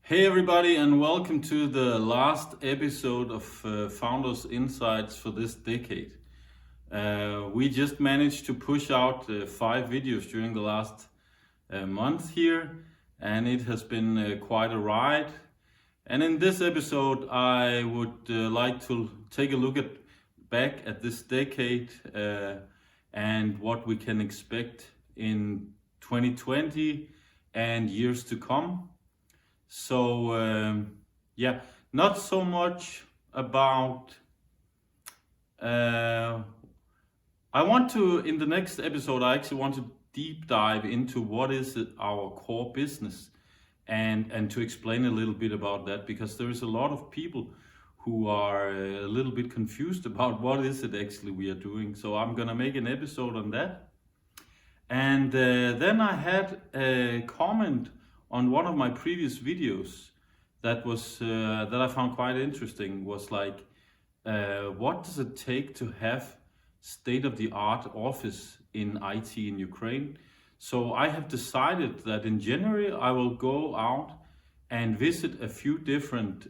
Hey everybody, and welcome to the last episode of Founders Insights for this decade. We just managed to push out 5 videos during the last month here, and it has been quite a ride. And in this episode, I would like to take a look back at this decade and what we can expect in 2020 and years to come. So not so much about I want to, in the next episode, I actually want to deep dive into what is our core business and to explain a little bit about that, because there is a lot of people who are a little bit confused about what is it actually we are doing. So I'm gonna make an episode on that. And then I had a comment on one of my previous videos that I found quite interesting. Was like, what does it take to have state-of-the-art office in IT in Ukraine? So I have decided that in January I will go out and visit a few different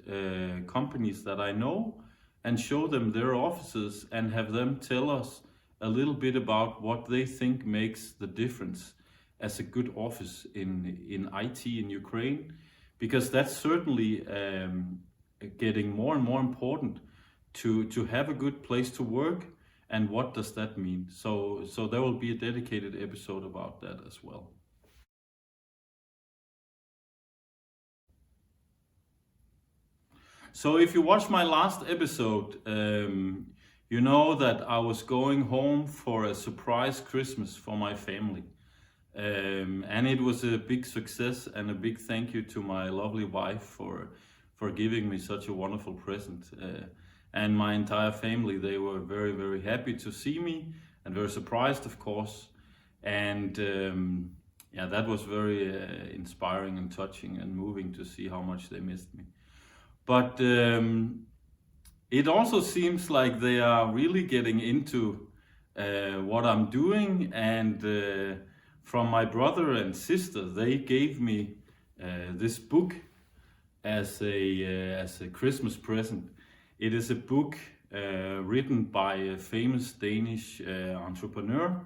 companies that I know and show them their offices and have them tell us a little bit about what they think makes the difference as a good office in IT in Ukraine, because that's certainly getting more and more important to have a good place to work. And what does that mean? So there will be a dedicated episode about that as well. So if you watched my last episode, you know that I was going home for a surprise Christmas for my family. And it was a big success, and a big thank you to my lovely wife for giving me such a wonderful present. And my entire family, they were very, very happy to see me and very surprised, of course. And that was very inspiring and touching and moving to see how much they missed me. But it also seems like they are really getting into what I'm doing, and from my brother and sister, they gave me this book as a Christmas present. It is a book written by a famous Danish entrepreneur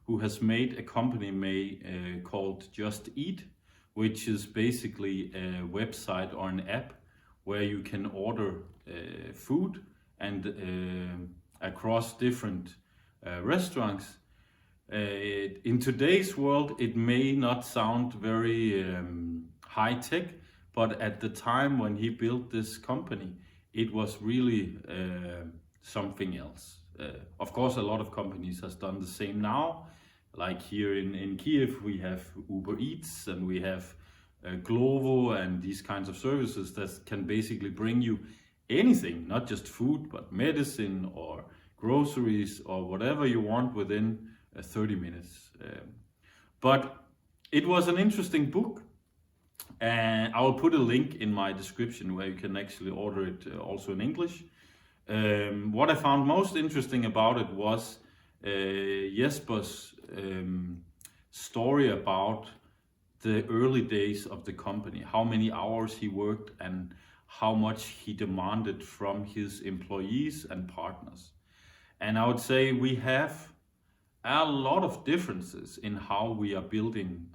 who has made a company called Just Eat, which is basically a website or an app where you can order food and across different restaurants. In today's world, it may not sound very high tech, but at the time when he built this company, it was really something else. Of course, a lot of companies has done the same now. Like here in Kiev, we have Uber Eats and we have Glovo and these kinds of services that can basically bring you anything, not just food, but medicine or groceries or whatever you want within 30 minutes. But it was an interesting book, and I will put a link in my description where you can actually order it also in English. What I found most interesting about it was Jesper's story about the early days of the company, how many hours he worked and how much he demanded from his employees and partners. And I would say we have a lot of differences in how we are building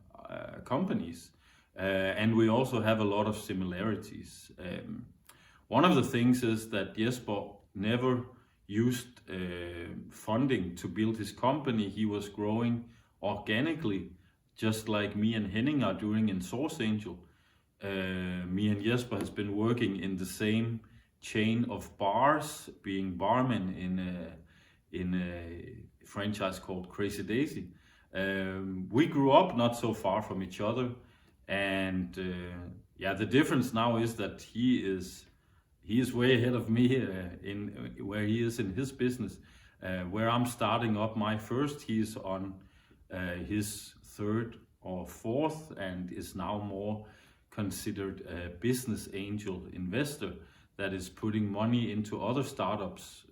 companies, and we also have a lot of similarities. One of the things is that Jesper never used funding to build his company. He was growing organically, just like me and Henning are doing in Source Angel. Me and Jesper has been working in the same chain of bars, being barman in a franchise called Crazy Daisy. We grew up not so far from each other, and the difference now is that he is way ahead of me in where he is in his business. Where I'm starting up my first, he's on his third or fourth, and is now more considered a business angel investor that is putting money into other startups.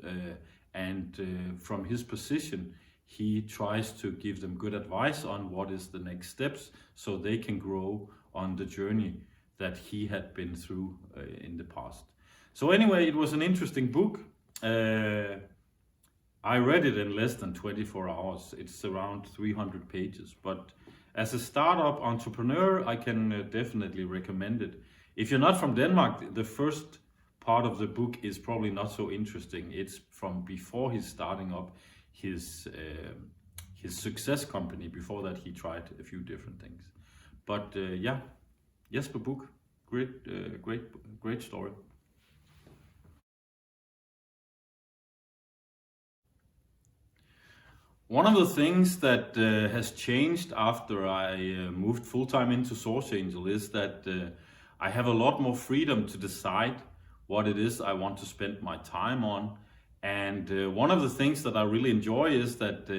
And from his position, he tries to give them good advice on what is the next steps so they can grow on the journey that he had been through in the past. So anyway, it was an interesting book. I read it in less than 24 hours. It's around 300 pages. But as a startup entrepreneur, I can definitely recommend it. If you're not from Denmark, the first part of the book is probably not so interesting. It's from before he's starting up his success company. Before that, he tried a few different things. But yeah, Jesper Buch, great story. One of the things that has changed after I moved full-time into Source Angel is that I have a lot more freedom to decide what it is I want to spend my time on. And one of the things that I really enjoy is that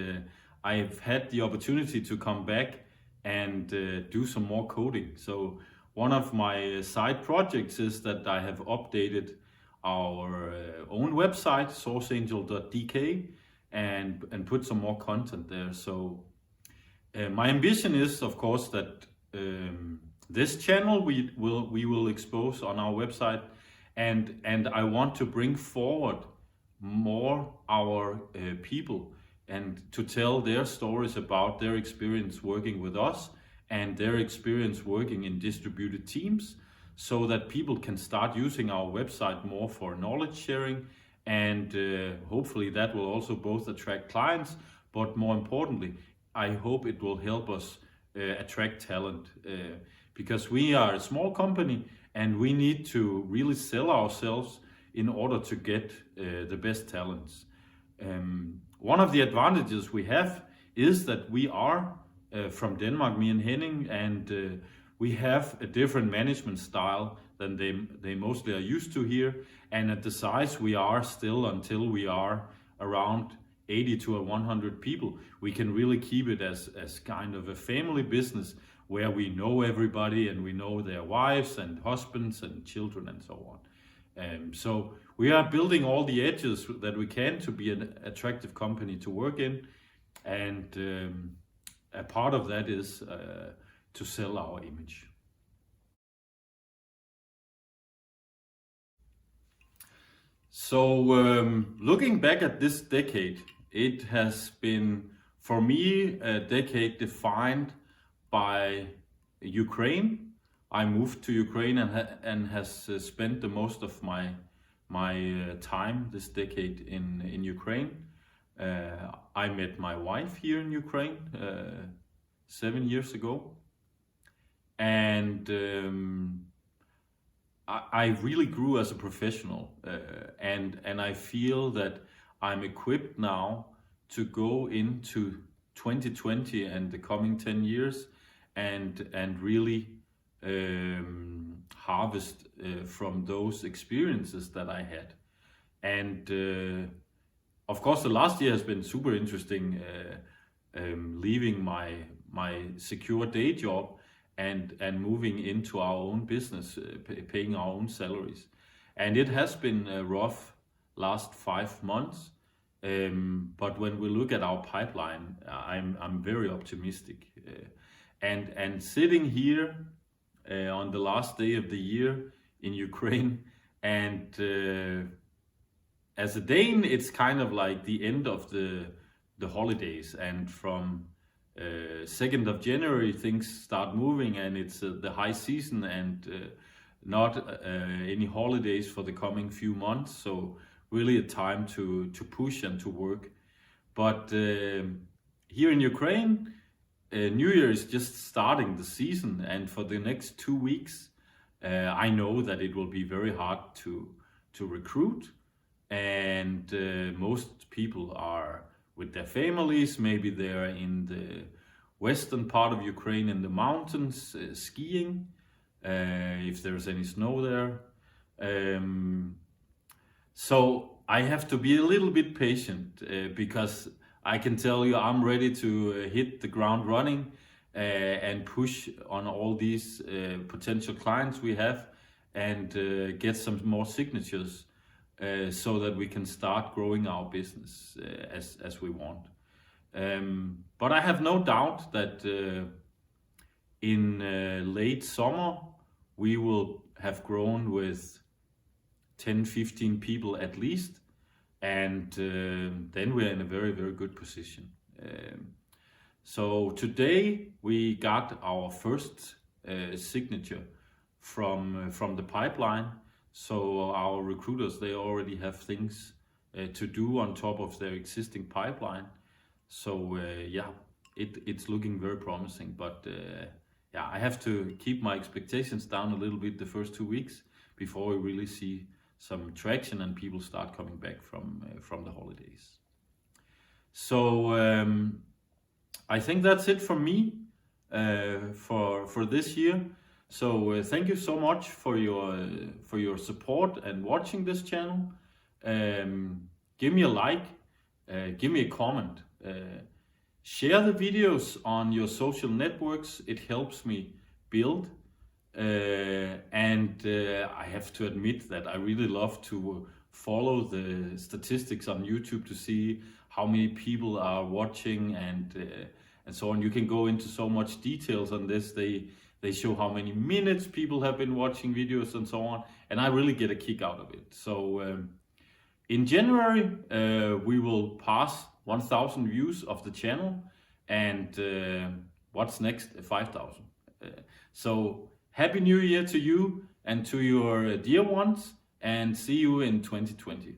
I've had the opportunity to come back and do some more coding. So one of my side projects is that I have updated our own website, sourceangel.dk, and put some more content there. So my ambition is, of course, that this channel we will expose on our website, and I want to bring forward more our people and to tell their stories about their experience working with us and their experience working in distributed teams, so that people can start using our website more for knowledge sharing. And hopefully that will also both attract clients, but more importantly, I hope it will help us attract talent, because we are a small company and we need to really sell ourselves in order to get the best talents. One of the advantages we have is that we are from Denmark, me and Henning, and we have a different management style than they mostly are used to here. And at the size we are still, until we are around 80 to 100 people, we can really keep it as kind of a family business where we know everybody and we know their wives and husbands and children and so on. So we are building all the edges that we can to be an attractive company to work in. And a part of that is to sell our image. So looking back at this decade, it has been, for me, a decade defined by Ukraine. I moved to Ukraine and has spent the most of my time this decade in Ukraine. I met my wife here in Ukraine 7 years ago, and I really grew as a professional, and I feel that I'm equipped now to go into 2020 and the coming 10 years and really harvest from those experiences that I had. And of course, the last year has been super interesting, leaving my secure day job and moving into our own business, paying our own salaries. And it has been a rough last 5 months. But when we look at our pipeline, I'm very optimistic. And sitting here on the last day of the year in Ukraine, and as a Dane, it's kind of like the end of the holidays, and from 2nd of January things start moving, and it's the high season, and not any holidays for the coming few months. So really a time to push and to work. But here in Ukraine, New Year is just starting the season, and for the next 2 weeks, I know that it will be very hard to recruit, and most people are with their families. Maybe they're in the western part of Ukraine in the mountains skiing, if there's any snow there. So I have to be a little bit patient, because I can tell you I'm ready to hit the ground running and push on all these potential clients we have, and get some more signatures so that we can start growing our business as we want. But I have no doubt that in late summer we will have grown with 10, 15 people at least, and then we're in a very, very good position. So today we got our first signature from the pipeline. So our recruiters, they already have things to do on top of their existing pipeline. So yeah, it's looking very promising, but yeah, I have to keep my expectations down a little bit the first 2 weeks before we really see some traction and people start coming back from the holidays. So I think that's it for me for this year. So thank you so much for your support and watching this channel. Give me a like, give me a comment, share the videos on your social networks. It helps me build. And I have to admit that I really love to follow the statistics on YouTube to see how many people are watching and so on. You can go into so much details on this. They show how many minutes people have been watching videos and so on, and I really get a kick out of it. So in January we will pass 1,000 views of the channel, and what's next? 5,000. So Happy New Year to you and to your dear ones, and see you in 2020.